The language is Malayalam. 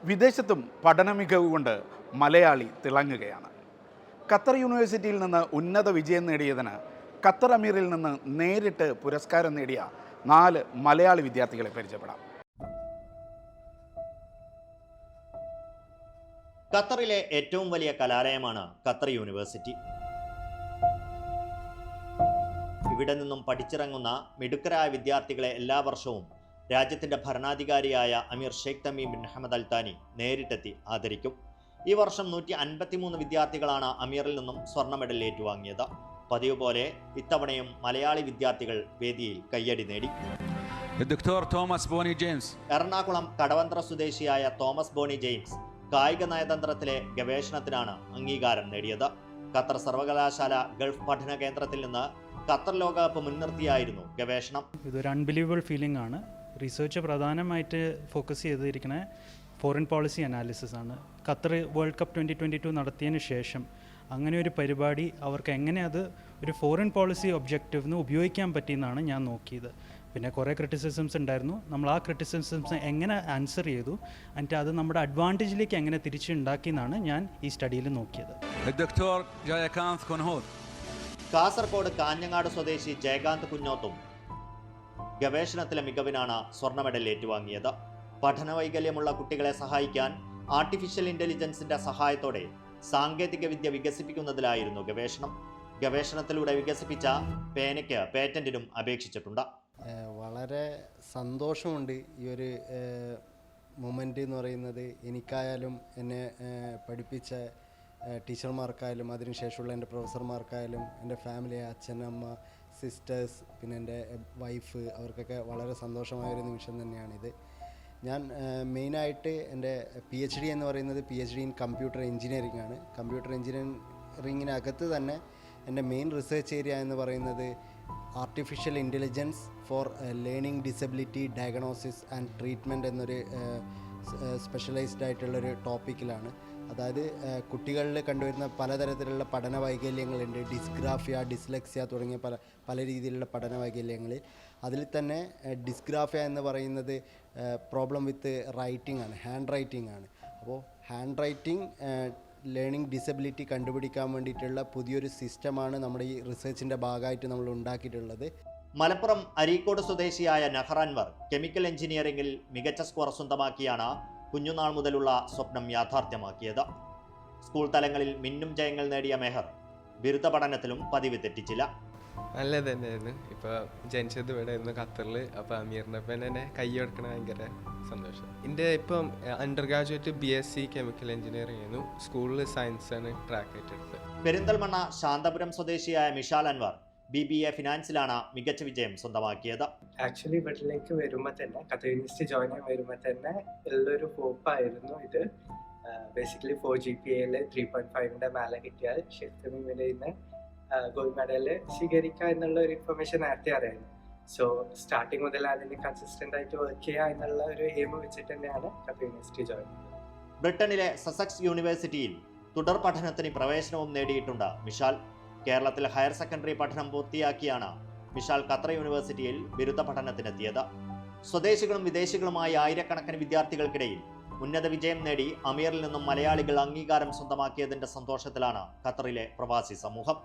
വിദേശത്തും പഠന മികവ് കൊണ്ട് മലയാളി തിളങ്ങുകയാണ്. ഖത്തർ യൂണിവേഴ്സിറ്റിയിൽ നിന്ന് ഉന്നത വിജയം നേടിയതിന് ഖത്തർ അമീറിൽ നിന്ന് നേരിട്ട് പുരസ്കാരം നേടിയ 4 മലയാളി വിദ്യാർത്ഥികളെ പരിചയപ്പെടാം. ഖത്തറിലെ ഏറ്റവും വലിയ കലാലയമാണ് ഖത്തർ യൂണിവേഴ്സിറ്റി. ഇവിടെ നിന്നും പഠിച്ചിറങ്ങുന്ന മിടുക്കരായ വിദ്യാർത്ഥികളെ എല്ലാ വർഷവും രാജ്യത്തിന്റെ ഭരണാധികാരിയായ അമീർ Sheikh Tamim bin Hamad Al താനി നേരിട്ടെത്തി ആദരിക്കും. ഈ വർഷം 153 വിദ്യാർത്ഥികളാണ് അമീറിൽ നിന്നും സ്വർണ്ണ മെഡൽ ഏറ്റുവാങ്ങിയത്. പതിവ് പോലെ ഇത്തവണയും മലയാളി വിദ്യാർത്ഥികൾ വേദിയിൽ കയ്യടി നേടി. എറണാകുളം കടവന്ത്ര സ്വദേശിയായ തോമസ് ബോണി ജെയിംസ് കായിക നയതന്ത്രത്തിലെ ഗവേഷണത്തിനാണ് അംഗീകാരം നേടിയത്. ഖത്തർ സർവകലാശാല ഗൾഫ് പഠന കേന്ദ്രത്തിൽ നിന്ന് ഖത്തർ ലോകകപ്പ് മുൻനിർത്തിയായിരുന്നു ഗവേഷണം. ഇതൊരു അൺബിലീവബിൾ ഫീലിംഗ് ആണ്. റിസർച്ച് പ്രധാനമായിട്ട് ഫോക്കസ് ചെയ്തിരിക്കുന്ന ഫോറിൻ പോളിസി അനാലിസിസ് ആണ്. ഖത്തർ വേൾഡ് കപ്പ് 2022 നടത്തിയതിന് ശേഷം അങ്ങനെ ഒരു പരിപാടി അവർക്ക് എങ്ങനെ അത് ഒരു ഫോറിൻ പോളിസി ഒബ്ജക്റ്റീവിന് ഉപയോഗിക്കാൻ പറ്റിയെന്നാണ് ഞാൻ നോക്കിയത്. പിന്നെ കുറേ ക്രിറ്റിസിസംസ് ഉണ്ടായിരുന്നു. നമ്മൾ ആ ക്രിറ്റിസിസംസ് എങ്ങനെ ആൻസർ ചെയ്തു, എന്നിട്ട് അത് നമ്മുടെ അഡ്വാൻറ്റേജിലേക്ക് എങ്ങനെ തിരിച്ചുണ്ടാക്കിയെന്നാണ് ഞാൻ ഈ സ്റ്റഡിയിൽ നോക്കിയത്. കാസർഗോഡ് കാഞ്ഞങ്ങാട് സ്വദേശി ജയകാന്ത് കുഞ്ഞോത്തും ഗവേഷണത്തിലെ മികവിനാണ് സ്വർണ്ണ മെഡൽ ഏറ്റുവാങ്ങിയത്. പഠന വൈകല്യമുള്ള കുട്ടികളെ സഹായിക്കാൻ ആർട്ടിഫിഷ്യൽ ഇന്റലിജൻസിന്റെ സഹായത്തോടെ സാങ്കേതിക വിദ്യ വികസിപ്പിക്കുന്നതിലായിരുന്നു ഗവേഷണം. ഗവേഷണത്തിലൂടെ വികസിപ്പിച്ച പേനയ്ക്ക് പേറ്റന്റിനും അപേക്ഷിച്ചിട്ടുണ്ട്. വളരെ സന്തോഷമുണ്ട് ഈ ഒരു മൊമെൻ്റ് എന്ന് പറയുന്നത്. എനിക്കായാലും എന്നെ പഠിപ്പിച്ച ടീച്ചർമാർക്കായാലും അതിനുശേഷമുള്ള എൻ്റെ പ്രൊഫസർമാർക്കായാലും എൻ്റെ ഫാമിലി, അച്ഛൻ, അമ്മ, സിസ്റ്റേഴ്സ്, പിന്നെ എൻ്റെ വൈഫ്, അവർക്കൊക്കെ വളരെ സന്തോഷമായൊരു നിമിഷം തന്നെയാണിത്. ഞാൻ മെയിനായിട്ട് എൻ്റെ PhD എന്ന് പറയുന്നത് PhD ഇൻ കമ്പ്യൂട്ടർ എഞ്ചിനീയറിംഗ് ആണ്. കമ്പ്യൂട്ടർ എഞ്ചിനീയറിങ്ങിനകത്ത് തന്നെ എൻ്റെ മെയിൻ റിസർച്ച് ഏരിയ എന്ന് പറയുന്നത് artificial intelligence for learning disability diagnosis and treatment എന്നൊരു സ്പെഷ്യലൈസ്ഡ് ആയിട്ടുള്ളൊരു ടോപ്പിക്കിലാണ്. അതായത് കുട്ടികളിൽ കണ്ടുവരുന്ന പലതരത്തിലുള്ള പഠന വൈകല്യങ്ങളുണ്ട്. ഡിസ്ഗ്രാഫിയ, ഡിസ്ലെക്സിയ തുടങ്ങിയ പല രീതിയിലുള്ള പഠന വൈകല്യങ്ങളിൽ അതിൽ തന്നെ ഡിസ്ഗ്രാഫിയ എന്ന് പറയുന്നത് പ്രോബ്ലം വിത്ത് റൈറ്റിംഗ് ആണ്, ഹാൻഡ് റൈറ്റിംഗ് ആണ്. അപ്പോൾ ഹാൻഡ് റൈറ്റിംഗ് ലേണിംഗ് ഡിസബിലിറ്റി കണ്ടുപിടിക്കാൻ വേണ്ടിയിട്ടുള്ള പുതിയൊരു സിസ്റ്റമാണ് നമ്മുടെ ഈ റിസർച്ചിൻ്റെ ഭാഗമായിട്ട് നമ്മൾ ഉണ്ടാക്കിയിട്ടുള്ളത്. മലപ്പുറം അരീക്കോട് സ്വദേശിയായ നഹർ അൻവർ കെമിക്കൽ എഞ്ചിനീയറിംഗിൽ മികച്ച സ്കോർ സ്വന്തമാക്കിയാണ് കുഞ്ഞുനാൾ മുതലുള്ള സ്വപ്നം യാഥാർത്ഥ്യമാക്കിയത്. സ്കൂൾ തലങ്ങളിൽ മിന്നും ജയങ്ങൾ നേടിയ മെഹർ ബിരുദ പഠനത്തിലും പതിവ് തെറ്റിച്ചില്ല. നല്ലത് തന്നെയായിരുന്നു. ഇപ്പോൾ ജനിച്ചത് ഇവിടെ ആയിരുന്നു ഖത്തറിൽ. അപ്പോൾ അമീറിൻ്റെ ഒപ്പം എന്നെ കൈ കൊടുക്കണ ഭയങ്കര സന്തോഷം. എൻ്റെ ഇപ്പം under graduate BSc chemical engineering ആയിരുന്നു. സ്കൂളിൽ സയൻസാണ് ട്രാക്ക് ആയിട്ടെടുത്തത്. പെരിന്തൽമണ്ണ ശാന്തപുരം സ്വദേശിയായ മിഷാൽ അൻവർ BBA ഫിനാൻസിലാണ് മികച്ച വിജയം സ്വന്തമാക്കിയത്. ആക്ച്വലി വീട്ടിലേക്ക് വരുമ്പോൾ തന്നെ ഖത്തർ യൂണിവേഴ്സിറ്റി ജോയിൻ ചെയ്യാൻ വരുമ്പോൾ തന്നെ ഉള്ളൊരു ഹോപ്പായിരുന്നു ഇത്. ബേസിക്കലി 4 GPA 3.5 മേലെ കിട്ടിയാൽ ഷെയ്ഖ് തമീമിൽ നിന്ന് ഗോൾഡ് മെഡൽ സ്വീകരിക്കുക എന്നുള്ള ഒരു ഇൻഫർമേഷൻ നേരത്തെ അറിയായിരുന്നു. സോ സ്റ്റാർട്ടിങ് മുതൽ അതിന് കൺസിസ്റ്റന്റ് ആയിട്ട് വർക്ക് ചെയ്യുക എന്നുള്ള ഒരു എയിം വെച്ചിട്ട് തന്നെയാണ് ഖത്തർ യൂണിവേഴ്സിറ്റി ജോയിൻ ചെയ്തത്. ബ്രിട്ടനിലെ സസെക്സ് യൂണിവേഴ്സിറ്റിയിൽ തുടർ പഠനത്തിന് പ്രവേശനവും നേടിയിട്ടുണ്ട് മിഷാൽ. കേരളത്തിൽ ഹയർ സെക്കൻഡറി പഠനം പൂർത്തിയാക്കിയാണ് മിഷാൽ ഖത്തർ യൂണിവേഴ്സിറ്റിയിൽ ബിരുദ പഠനത്തിനെത്തിയത്. സ്വദേശികളും വിദേശികളുമായ ആയിരക്കണക്കിന് വിദ്യാർത്ഥികൾക്കിടയിൽ ഉന്നത വിജയം നേടി അമീറിൽ നിന്നും മലയാളികൾ അംഗീകാരം സ്വന്തമാക്കിയതിന്റെ സന്തോഷത്തിലാണ് ഖത്തറിലെ പ്രവാസി സമൂഹം.